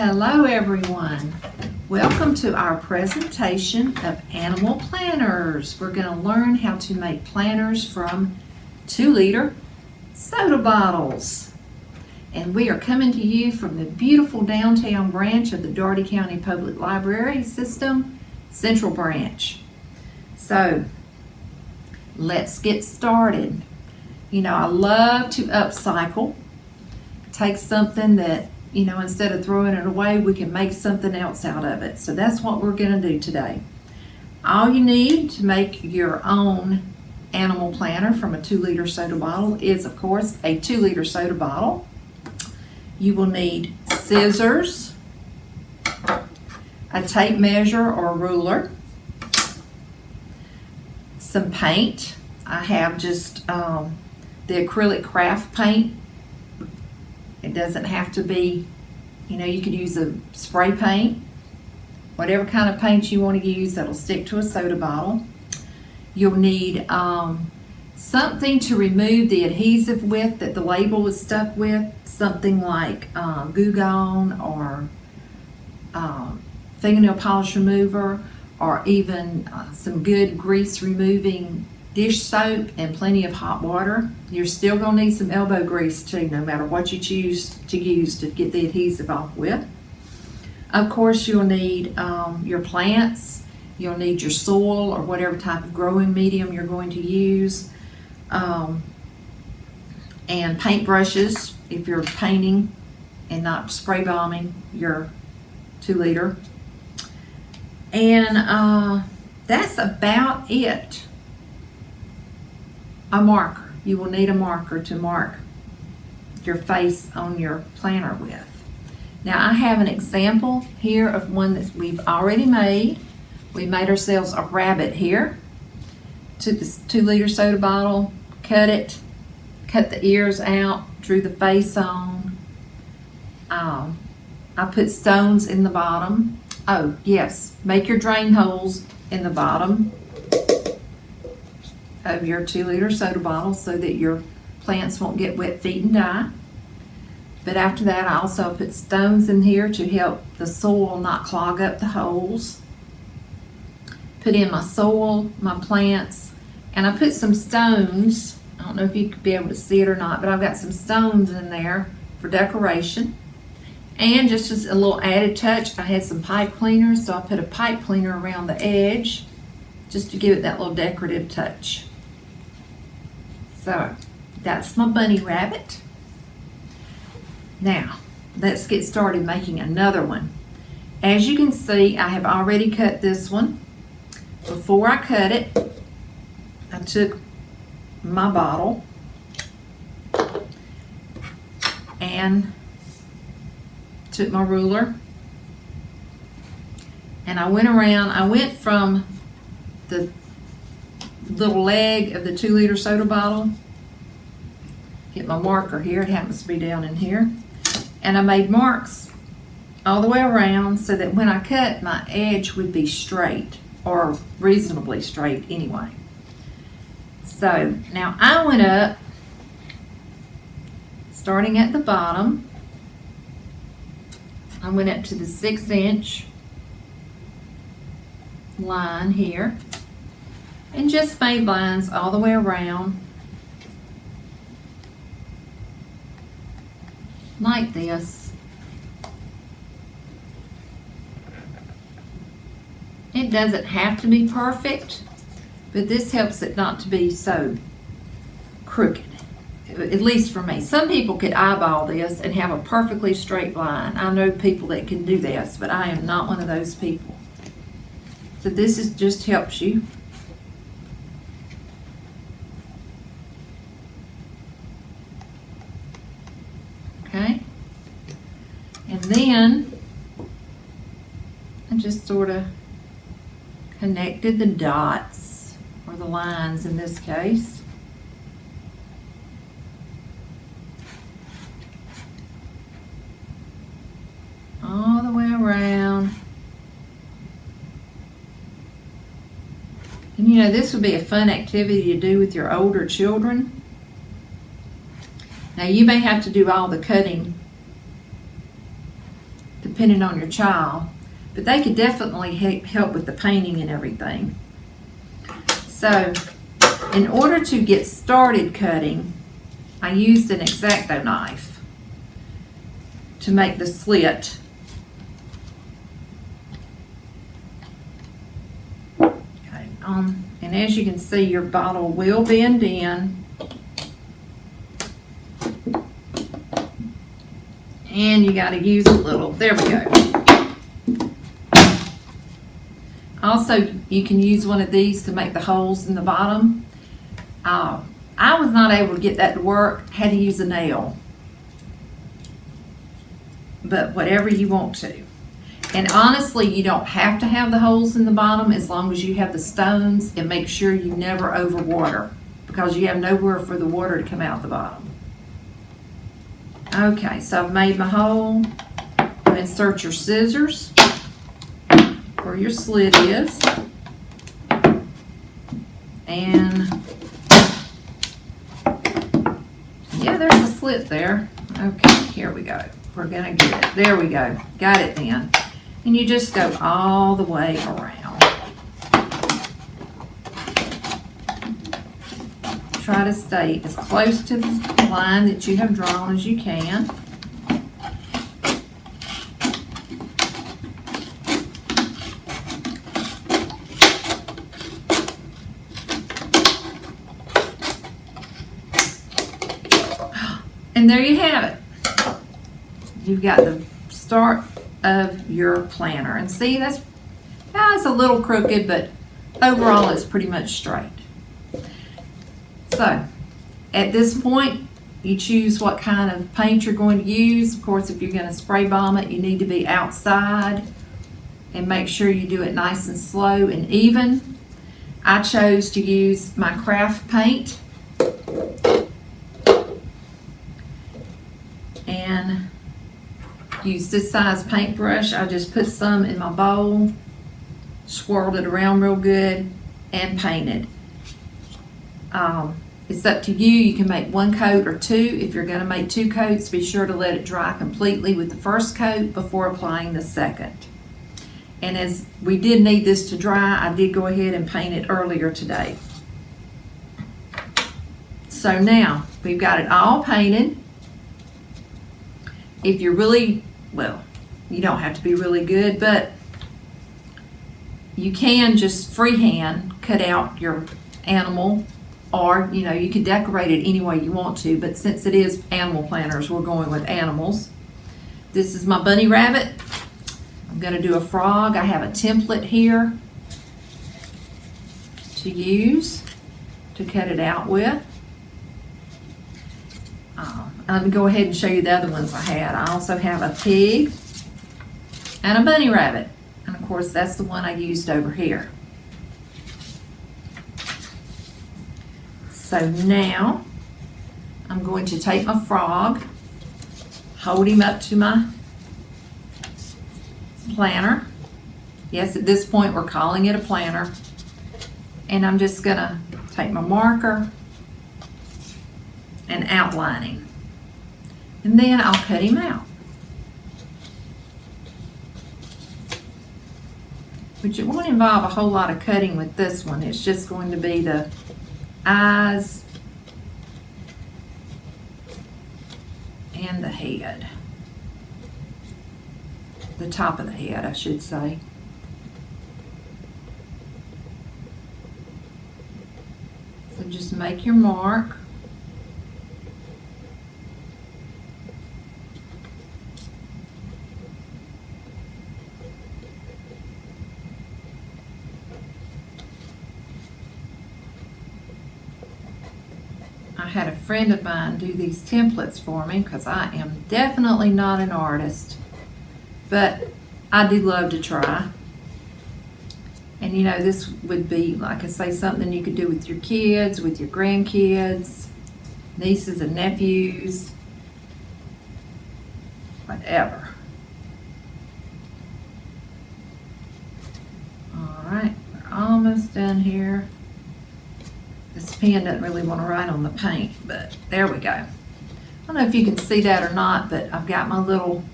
Hello everyone. Welcome to our presentation of animal planters. We're going to learn how to make planters from 2-liter soda bottles. And we are coming to you from the beautiful downtown branch of the Dougherty County Public Library System, Central Branch. So let's get started. You know, I love to upcycle. Take something that, you know, instead of throwing it away, we can make something else out of it. So that's what we're going to do today. All you need to make your own animal planter from a 2-liter soda bottle is, of course, a 2-liter soda bottle. You will need scissors, a tape measure or ruler, some paint. I have just the acrylic craft paint. It doesn't have to be, you know, you could use a spray paint, whatever kind of paint you want to use that'll stick to a soda bottle. You'll need something to remove the adhesive with that the label is stuck with, something like Goo Gone or fingernail polish remover, or even some good grease removing dish soap and plenty of hot water. You're still going to need some elbow grease too, no matter what you choose to use to get the adhesive off with. Of course, you'll need your plants. You'll need your soil or whatever type of growing medium you're going to use. And paint brushes if you're painting and not spray bombing your 2-liter. And that's about it. A marker. You will need a marker to mark your face on your planter with. Now I have an example here of one that we've already made. We made ourselves a rabbit here. Took this 2-liter soda bottle, cut it, cut the ears out, drew the face on. I put stones in the bottom. Oh yes, make your drain holes in the bottom of your 2-liter soda bottle so that your plants won't get wet feet and die. But after that, I also put stones in here to help the soil not clog up the holes. Put in my soil, my plants, and I put some stones. I don't know if you could be able to see it or not, but I've got some stones in there for decoration. And just as a little added touch, I had some pipe cleaners, so I put a pipe cleaner around the edge just to give it that little decorative touch. So that's my bunny rabbit. Now let's get started making another one. As you can see, I have already cut this one. Before I cut it, I took my bottle and took my ruler and I went around. I went from the little leg of the 2-liter soda bottle. Get my marker here, it happens to be down in here. And I made marks all the way around so that when I cut, my edge would be straight, or reasonably straight anyway. So now I went up, starting at the bottom. I went up to the 6-inch line here and just made lines all the way around like this. It doesn't have to be perfect, but this helps it not to be so crooked, at least for me. Some people could eyeball this and have a perfectly straight line. I know people that can do this, but I am not one of those people. So this is just helps you. Okay, and then I just sort of connected the dots, or the lines in this case. All the way around. And you know, this would be a fun activity to do with your older children. Now you may have to do all the cutting depending on your child, but they could definitely help with the painting and everything. So in order to get started cutting, I used an X-Acto knife to make the slit. Okay, and as you can see, your bottle will bend in. And you got to use a little, there we go. Also, you can use one of these to make the holes in the bottom. I was not able to get that to work, had to use a nail. But whatever you want to. And honestly, you don't have to have the holes in the bottom as long as you have the stones, and make sure you never overwater, because you have nowhere for the water to come out the bottom. Okay, so I've made my hole. You insert your scissors where your slit is. And yeah, there's a slit there. Okay, here we go. We're gonna get it. There we go. Got it then. And you just go all the way around. Try to stay as close to the line that you have drawn as you can. And there you have it. You've got the start of your planner. And see, that's a little crooked, but overall it's pretty much straight. So, at this point, you choose what kind of paint you're going to use. Of course, if you're going to spray bomb it, you need to be outside, and make sure you do it nice and slow and even. I chose to use my craft paint, and use this size paintbrush. I just put some in my bowl, swirled it around real good, and painted. It's up to you. You can make one coat or two. If you're going to make two coats, be sure to let it dry completely with the first coat before applying the second. And as we did need this to dry, I did go ahead and paint it earlier today. So now we've got it all painted. If you're really, well, you don't have to be really good, but you can just freehand cut out your animal, or you can decorate it any way you want to, but since it is animal planners, we're going with animals. This is my bunny rabbit. I'm going to do a frog. I have a template here to use to cut it out with. I'm going to go ahead and show you the other ones I had. I also have a pig and a bunny rabbit. And of course, that's the one I used over here. So now, I'm going to take my frog, hold him up to my planner. Yes, at this point, we're calling it a planner. And I'm just going to take my marker and outline him. And then I'll cut him out. But it won't involve a whole lot of cutting with this one. It's just going to be the eyes and the head. The top of the head, I should say. So just make your mark. I had a friend of mine do these templates for me because I am definitely not an artist, but I do love to try. And this would be, like I say, something you could do with your kids, with your grandkids, nieces and nephews, whatever. All right, we're almost done here. This pen doesn't really want to write on the paint, but there we go. I don't know if you can see that or not, but I've got my little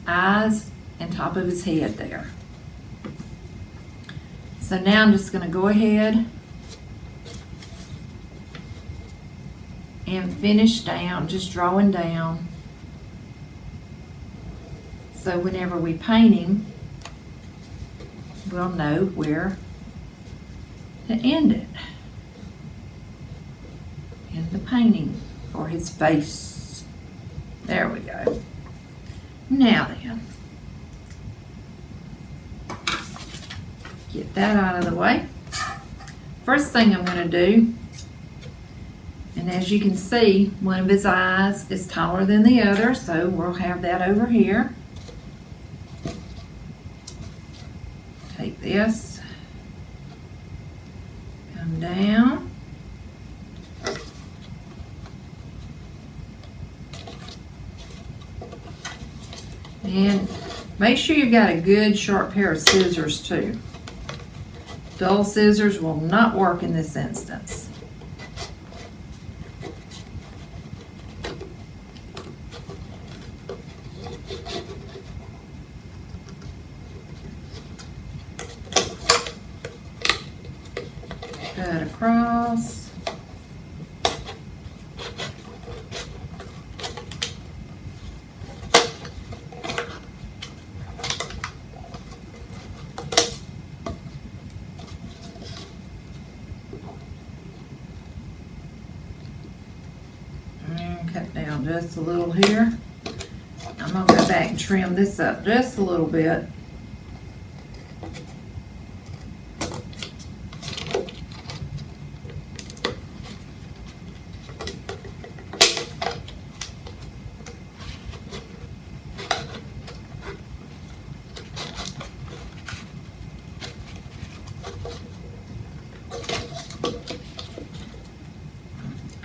eyes and top of his head there. So now I'm just going to go ahead and finish down, just drawing down. So whenever we paint him, we'll know where to end it in the painting for his face. There we go. Now then, get that out of the way. First thing I'm going to do, and as you can see, one of his eyes is taller than the other, so we'll have that over here. Take this, come down, and make sure you've got a good sharp pair of scissors too. Dull scissors will not work in this instance. Cut across. And cut down just a little here. I'm going to go back and trim this up just a little bit.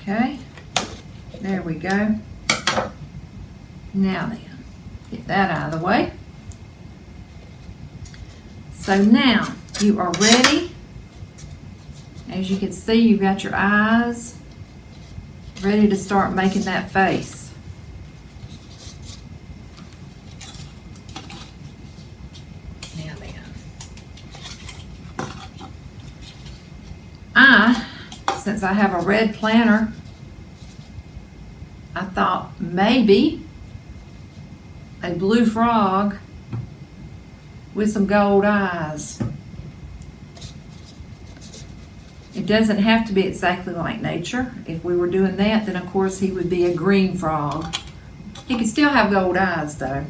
Okay, there we go. Now then, get that out of the way. So now you are ready. As you can see, you've got your eyes ready to start making that face. Now then, since I have a red planner, I thought maybe a blue frog with some gold eyes. It doesn't have to be exactly like nature. If we were doing that, then of course he would be a green frog. He could still have gold eyes though,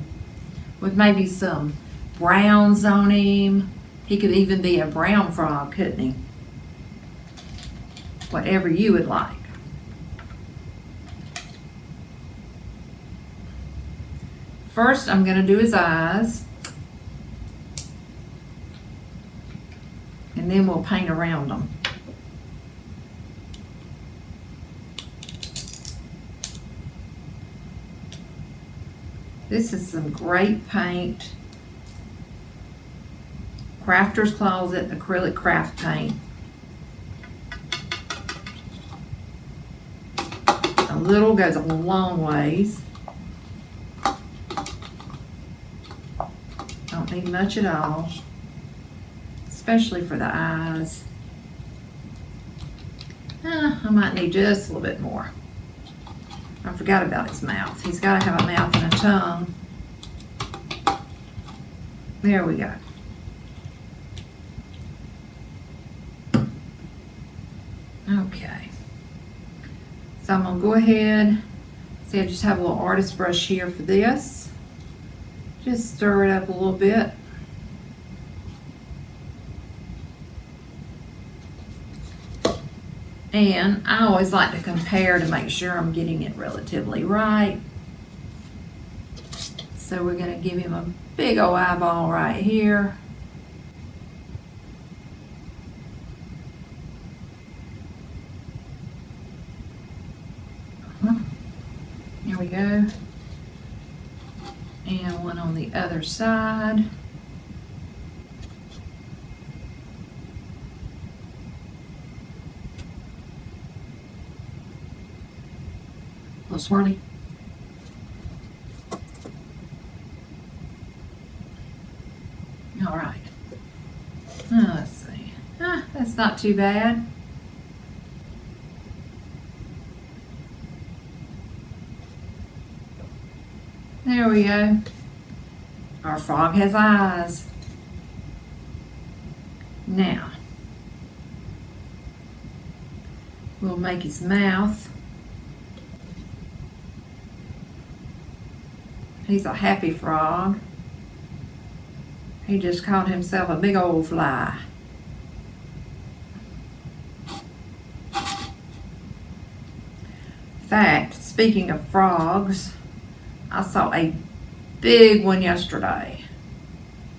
with maybe some browns on him. He could even be a brown frog, couldn't he? Whatever you would like. First, I'm going to do his eyes, and then we'll paint around them. This is some great paint. Crafter's Closet acrylic craft paint. A little goes a long ways. Don't need much at all, especially for the eyes. I might need just a little bit more. I forgot about his mouth. He's got to have a mouth and a tongue. There we go. Okay. So I'm going to go ahead. See, I just have a little artist brush here for this. Just stir it up a little bit. And I always like to compare to make sure I'm getting it relatively right. So we're going to give him a big old eyeball right here. Here we go. And one on the other side. A little swirly. That's not too bad. There we go. Our frog has eyes. Now, we'll make his mouth. He's a happy frog. He just caught himself a big old fly. In fact, speaking of frogs, I saw a big one yesterday.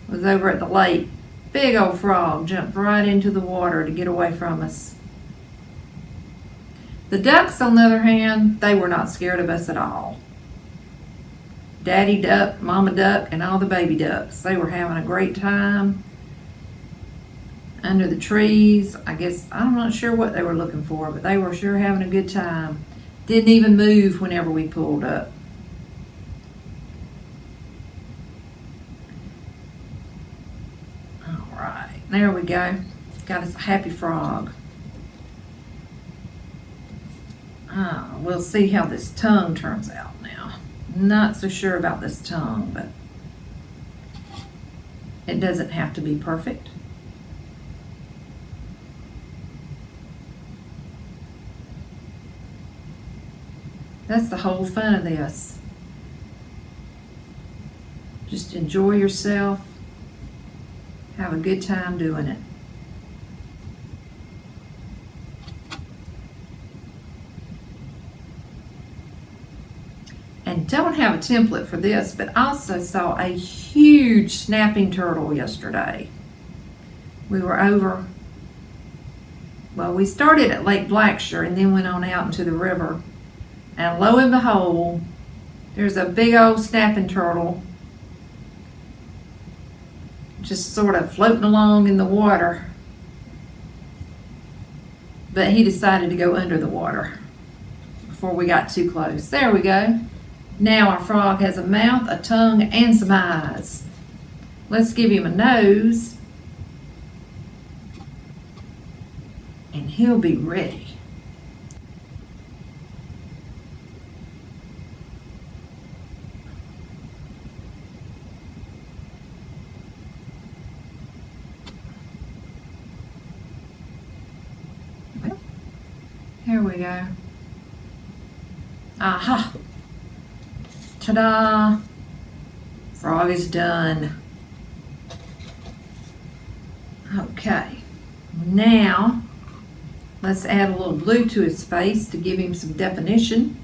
It was over at the lake. Big old frog jumped right into the water to get away from us. The ducks, on the other hand, they were not scared of us at all. Daddy duck, mama duck, and all the baby ducks. They were having a great time under the trees. I guess, I'm not sure what they were looking for, but they were sure having a good time. Didn't even move whenever we pulled up. All right, there we go. Got us a happy frog. We'll see how this tongue turns out now. Not so sure about this tongue, but it doesn't have to be perfect. That's the whole fun of this. Just enjoy yourself. Have a good time doing it. And don't have a template for this, but also saw a huge snapping turtle yesterday. We were over, well, we started at Lake Blacksher and then went on out into the river. And lo and behold, there's a big old snapping turtle just sort of floating along in the water. But he decided to go under the water before we got too close. There we go. Now our frog has a mouth, a tongue, and some eyes. Let's give him a nose, and he'll be ready. Well, here we go. Aha! Ta-da! Frog is done. Okay, now let's add a little blue to his face to give him some definition.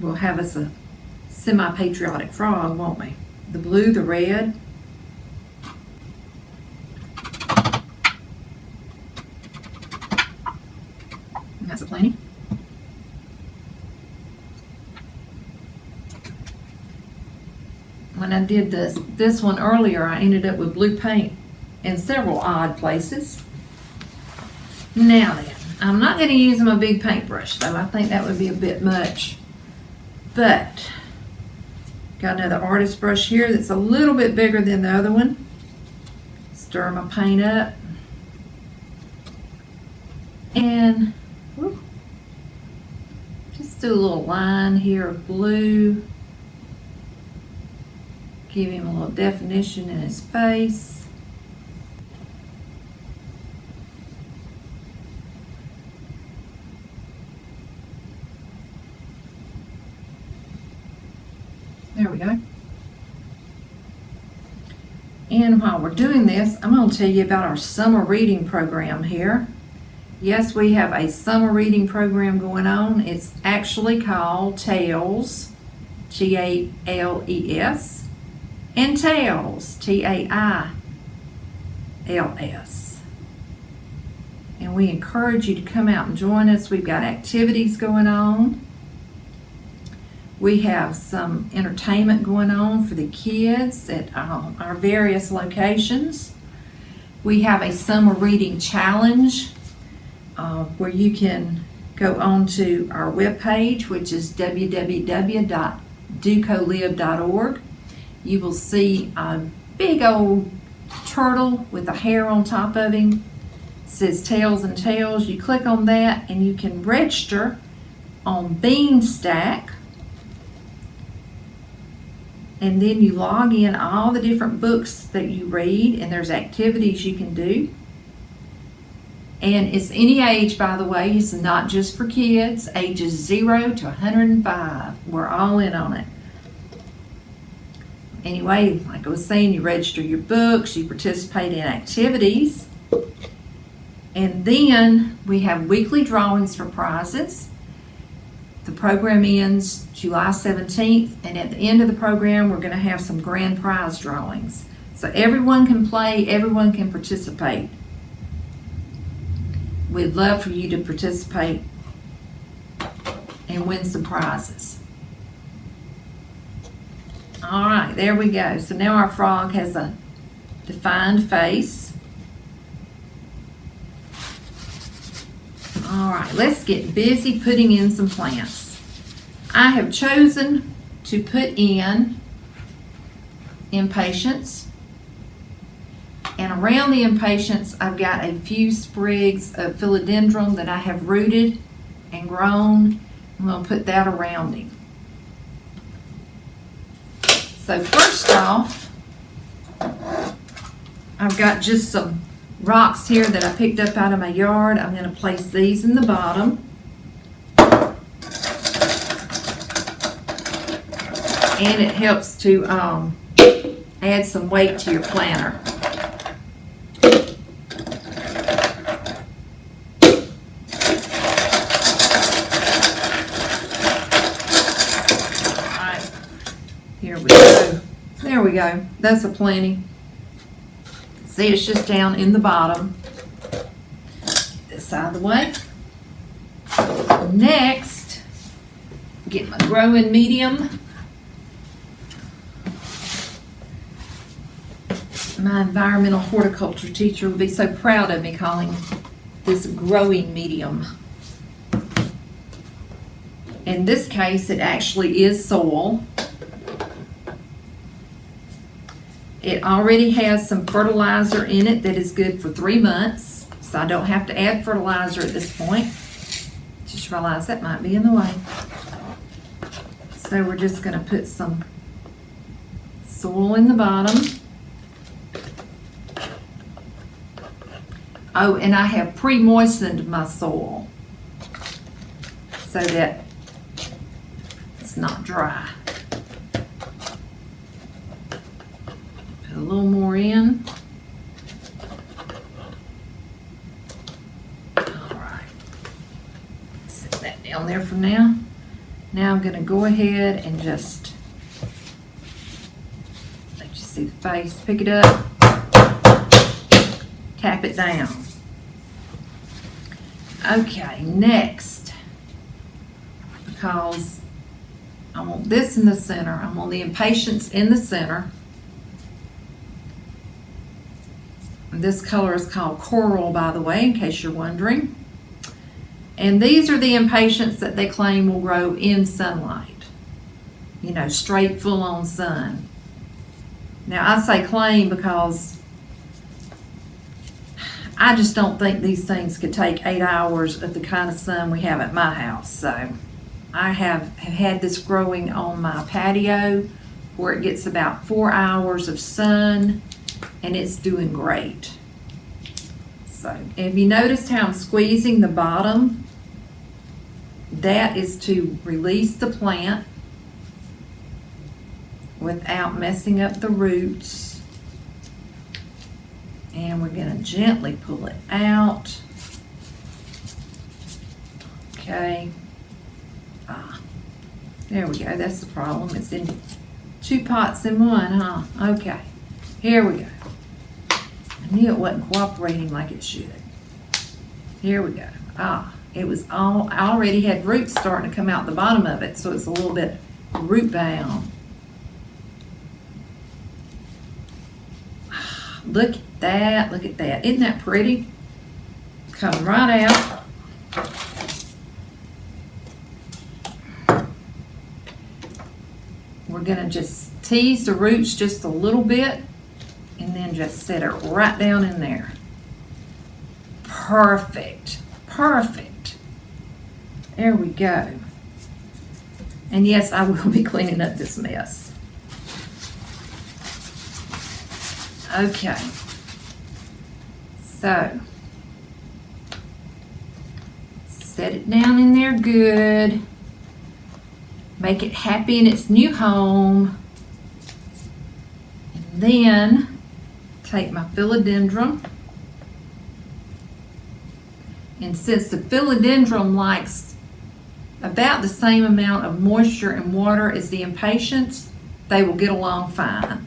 We'll have us a semi-patriotic frog, won't we? The blue, the red. That's a plenty. When I did this one earlier, I ended up with blue paint in several odd places. Now then, I'm not going to use my big paintbrush though. I think that would be a bit much. But, got another artist brush here that's a little bit bigger than the other one. Stir my paint up. And just do a little line here of blue. Give him a little definition in his face. There we go. And while we're doing this, I'm going to tell you about our summer reading program here. Yes, we have a summer reading program going on. It's actually called Tales, T-A-L-E-S, and Tails, T-A-I-L-S. And we encourage you to come out and join us. We've got activities going on. We have some entertainment going on for the kids at our various locations. We have a summer reading challenge where you can go on to our webpage, which is www.ducolib.org, you will see a big old turtle with a hair on top of him. It says Tails and Tails. You click on that and you can register on Beanstack. And then you log in all the different books that you read, and there's activities you can do. And it's any age, by the way. It's not just for kids, ages 0 to 105. We're all in on it. Anyway, like I was saying, you register your books, you participate in activities, and then we have weekly drawings for prizes. The program ends July 17th, and at the end of the program, we're going to have some grand prize drawings. So everyone can play, everyone can participate. We'd love for you to participate and win some prizes. All right, there we go. So now our frog has a defined face. All right, let's get busy putting in some plants. I have chosen to put in Impatience. And around the Impatience, I've got a few sprigs of philodendron that I have rooted and grown. I'm going to put that around him. So first off, I've got just some rocks here that I picked up out of my yard. I'm going to place these in the bottom. And it helps to add some weight to your planter. Alright, here we go. There we go. That's a plenty. See, it's just down in the bottom. Get this out of the way. Next, get my growing medium. My environmental horticulture teacher would be so proud of me calling this growing medium. In this case, it actually is soil. It already has some fertilizer in it that is good for 3 months, so I don't have to add fertilizer at this point. Just realized that might be in the way. So we're just going to put some soil in the bottom. Oh, and I have pre-moistened my soil so that it's not dry. Put a little more in. All right. Set that down there for now. Now I'm going to go ahead and just let you see the face. Pick it up. Tap it down. Okay, next, because I want this in the center, I want the Impatience in the center. This color is called Coral, by the way, in case you're wondering. And these are the Impatience that they claim will grow in sunlight. You know, straight full-on sun. Now, I say claim because I just don't think these things could take 8 hours of the kind of sun we have at my house. So I have had this growing on my patio where it gets about 4 hours of sun, and it's doing great. So have you noticed how I'm squeezing the bottom? That is to release the plant without messing up the roots. And we're going to gently pull it out. Okay. There we go. That's the problem. It's in 2 pots in one, huh? Okay. Here we go. I knew it wasn't cooperating like it should. Here we go. It was I already had roots starting to come out the bottom of it, so it's a little bit root bound. Look at that, look at that. Isn't that pretty? Come right out. We're gonna just Tease the roots just a little bit and then just set it right down in there. Perfect. Perfect. There we go. And yes, I will be cleaning up this mess. Okay. So, set it down in there good. Make it happy in its new home. And then, take my philodendron. And since the philodendron likes about the same amount of moisture and water as the Impatience, they will get along fine.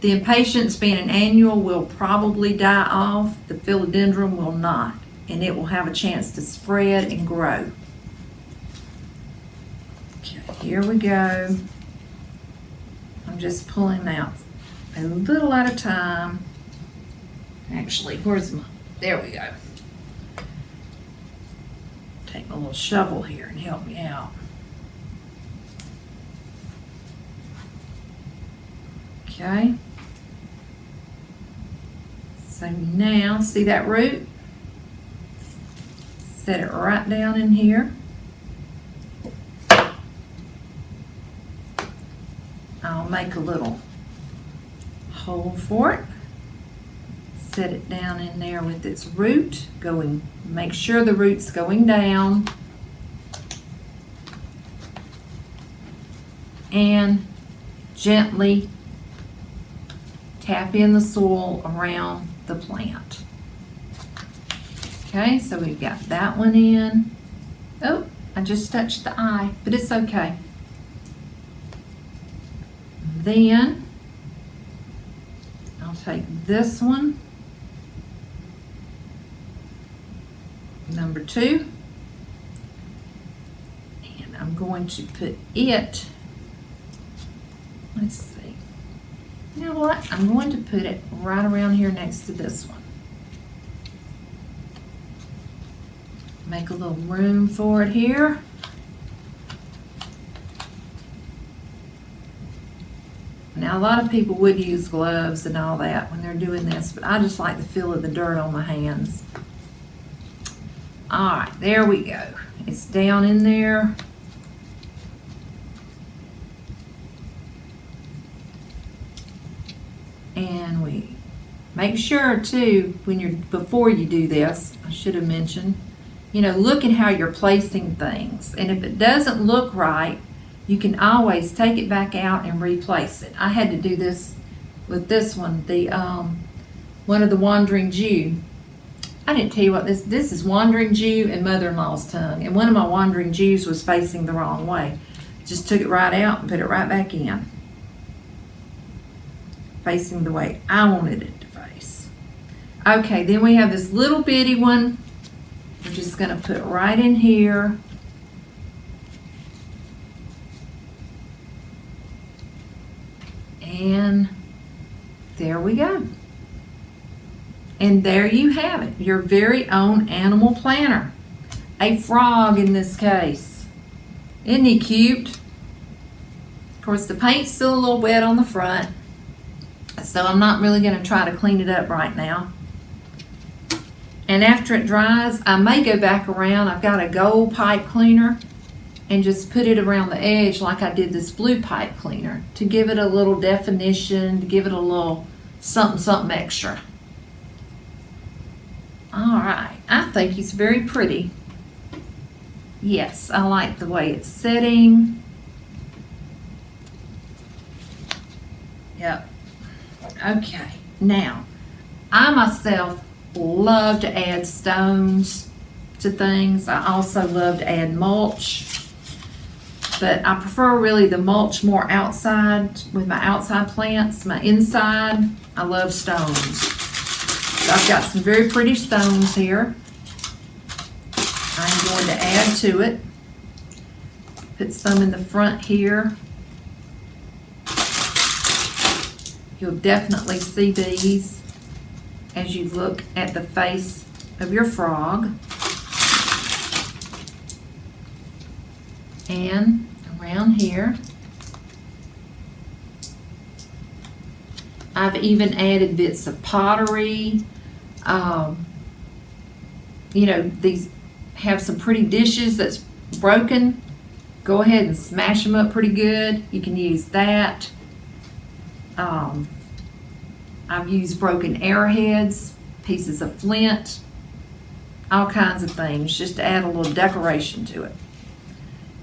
The Impatience, being an annual, will probably die off. The philodendron will not, and it will have a chance to spread and grow. Okay, here we go. I'm just pulling out a little at a time. Actually, there we go. Take my little shovel here and help me out. Okay. So now, see that root? Set it right down in here. I'll make a little hole for it. Set it down in there with its root going. Make sure the root's going down. And gently tap in the soil around the plant. Okay, so we've got that one in. Oh, I just touched the eye, but it's okay. Then I'll take this one, number 2, and I'm going to put it, let's see, you know what, I'm going to put it right around here next to this one. Make a little room for it here. Now, a lot of people would use gloves and all that when they're doing this, but I just like the feel of the dirt on my hands. All right, there we go. It's down in there. And we make sure too, before you do this, I should have mentioned, look at how you're placing things. And if it doesn't look right, you can always take it back out and replace it. I had to do this with this one, one of the Wandering Jew. I didn't tell you what this is Wandering Jew and Mother-in-Law's Tongue. And one of my Wandering Jews was facing the wrong way. Just took it right out and put it right back in. Facing the way I wanted it to face. Okay, then we have this little bitty one. We're just gonna put right in here. And there we go. And there you have it, your very own animal planner. A frog in this case. Isn't he cute? Of course, the paint's still a little wet on the front, so I'm not really going to try to clean it up right now. And after it dries, I may go back around. I've got a gold pipe cleaner and just put it around the edge like I did this blue pipe cleaner to give it a little definition, to give it a little something extra. All right, I think he's very pretty. Yes, I like the way it's sitting. Yep. Okay, now, I myself love to add stones to things. I also love to add mulch. But I prefer really the mulch more outside with my outside plants. My inside, I love stones. So I've got some very pretty stones here. I'm going to add to it. Put some in the front here. You'll definitely see these as you look at the face of your frog. And around here. I've even added bits of pottery. These have some pretty dishes that's broken. Go ahead and smash them up pretty good. You can use that. I've used broken arrowheads, pieces of flint, all kinds of things just to add a little decoration to it.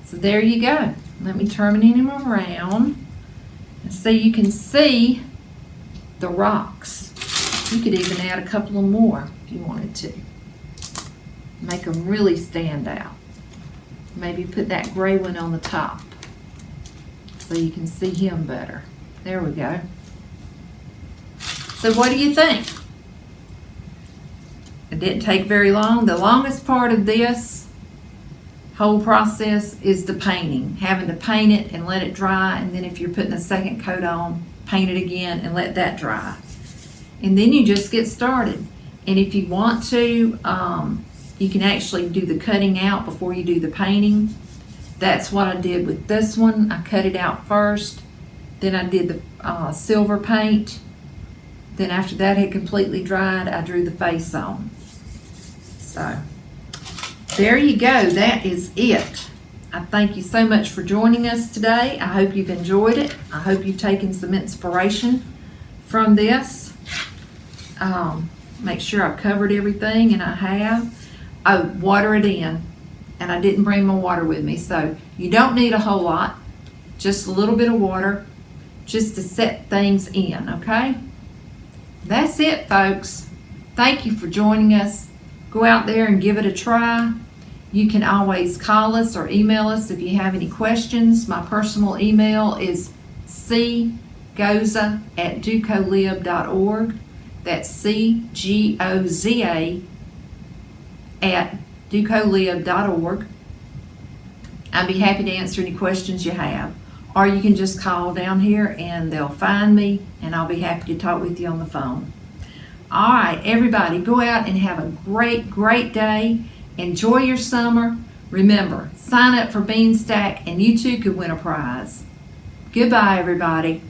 So there you go. Let me turn him around and so you can see the rocks. You could even add a couple of more if you wanted to. Make them really stand out. Maybe put that gray one on the top so you can see him better. There we go. So what do you think? It didn't take very long. The longest part of this whole process is the painting. Having to paint it and let it dry, and then if you're putting a second coat on, paint it again and let that dry. And then you just get started. And if you want to, you can actually do the cutting out before you do the painting. That's what I did with this one. I cut it out first. Then I did the silver paint. Then after that had completely dried, I drew the face on. So there you go. That is it. I thank you so much for joining us today. I hope you've enjoyed it. I hope you've taken some inspiration from this. Make sure I've covered everything, and I have. Oh, water it in. And I didn't bring my water with me, so you don't need a whole lot. Just a little bit of water just to set things in, okay? That's it, folks. Thank you for joining us. Go out there and give it a try. You can always call us or email us if you have any questions. My personal email is cgoza@ducolib.org. That's cgoza@ducolib.org. I'd be happy to answer any questions you have. Or you can just call down here and they'll find me, and I'll be happy to talk with you on the phone. All right, everybody, go out and have a great, great day. Enjoy your summer. Remember, sign up for Beanstack and you too could win a prize. Goodbye, everybody.